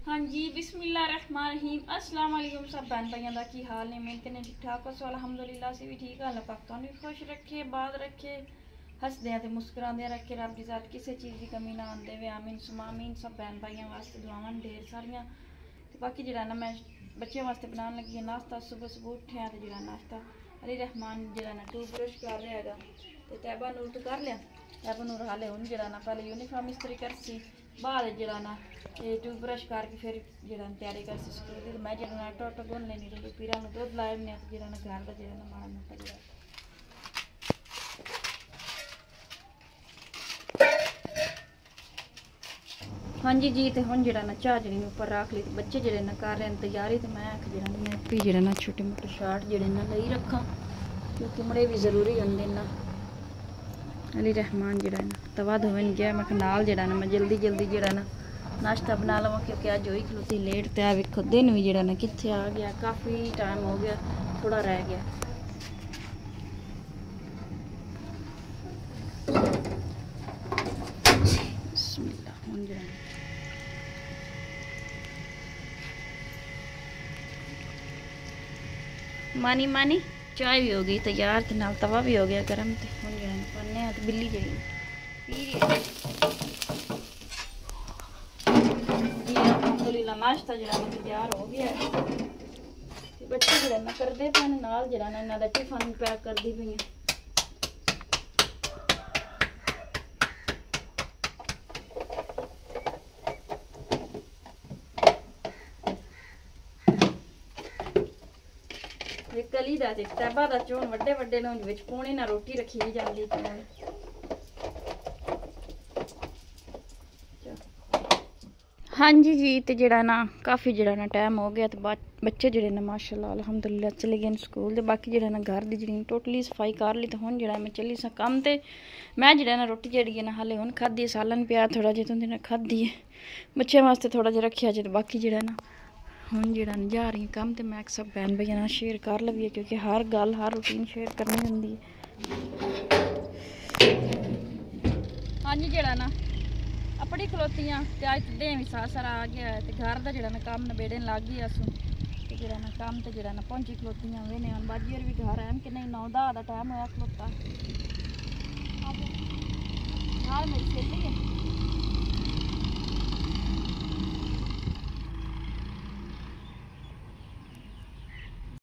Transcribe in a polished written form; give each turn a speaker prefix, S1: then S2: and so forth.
S1: हाँ जी, बिस्मिल्लाहिर्रहमानिर्रहीम। अस्सलाम वालेकुम सब बहन भाइयों का की हाल ने मेरे ने ठीक ठाक हो। अल्हम्दुलिल्लाह से भी ठीक है। अल्लाह पाक तुहानू भी खुश रखे, बात रखे, हसदे ते मुस्कुरांदे रखे। रब दी ज़ात किसी चीज़ की कमी ना आन देवे। आमीन सुमामीन। सब बहन भाइयों वास्ते दुआवां ढेर सारियां। ते बाकी जेड़ा ना मैं बच्चों वास्ते बनाने लगी नाश्ता। सुबह सुबह उठे तो जेड़ा नाश्ता अली रहमान जेड़ा ना टू ब्रश कर रहा है। तो तैबा नूर तो कर लिया। तैबा नूर हाले हूँ जेड़ा ना पहले यूनीफॉर्म इस्त्री करसी, बाद जेड़ा ना टू ब्रश करके फिर जेड़ा तैयारी करसी स्कूल दी। मैं जेड़ा ना आटा आटा गुन लेनी तो पीरा में दुध लाए ने तो जेड़ा ना घर का जेड़ा ना माड़ा मोटा जेड़ा हाँ जी तो हम जेड़ा ना चाह जी उपर रख ली। बच्चे जेड़े ना कर रहे हैं तैयारी। तो मैं आख जेड़ा मैं भी जेड़ा ना छोटे मोटे शार्ट जेड़े ना लई रखा, क्योंकि मुड़े भी जरूरी होंगे ना। अली रहमान जेड़ा ना तवा धोवन गया। मैं नाल जेड़ा ना मैं जल्दी जल्दी जेड़ा ना नाश्ता बना लवा, क्योंकि अज होई खलोती लेट। तो आ वेखो दिन भी जेड़ा ना कित्थे आ गया, काफ़ी टाइम हो गया, थोड़ा रह गया। मानी मानी चाय भी हो गई तैयार, तो नाल तवा भी हो गया गर्म। तो हम जो पन्ने तो बिल्ली जी पी रही नाश्ता जो तैयार हो गया। बच्चे जो करते पे नाल जो इन्हों टिफन पैक करती पई। कली का टैबा का चौन व्डे व्डे ने पौने ना रोटी रखी भी जाती। हाँ जी तो जरा ना काफ़ी जरा ना टाइम हो गया। तो बच्चे जड़े ना माशाल्लाह अल्हम्दुलिल्लाह चले गए स्कूल। तो बाकी जरा ना घर की जी टोटली सफाई कर ली। तो हूँ जरा मैं चली सा कम। तो मैं जरा ना रोटी जी है ना हाले हूँ खाधी सालन प्यार थोड़ा जिहा तुंदे खाधी है। बच्चों वास्ते थोड़ा जिहा रखा जे। तो बाकी जरा ना हूँ जरा जा रही कम। तो मैं सब बहन भाइयों ना शेयर कर लवी, क्योंकि हर गल हर रूटीन शेयर करनी होंगी है। हाँ जी जरा ना अपनी खलोतियाँ तो अज दिन भी सारा सारा आ गया है। तो घर का जरा ना काम नबेड़े लग गई असू। तो जरा ना काम तो जरा ना पहुंची खलोतियाँ वे ने बाजी और भी घर आए कि नहीं 9-10 का टाइम होया खलोता। हाँ मेरी सहेली है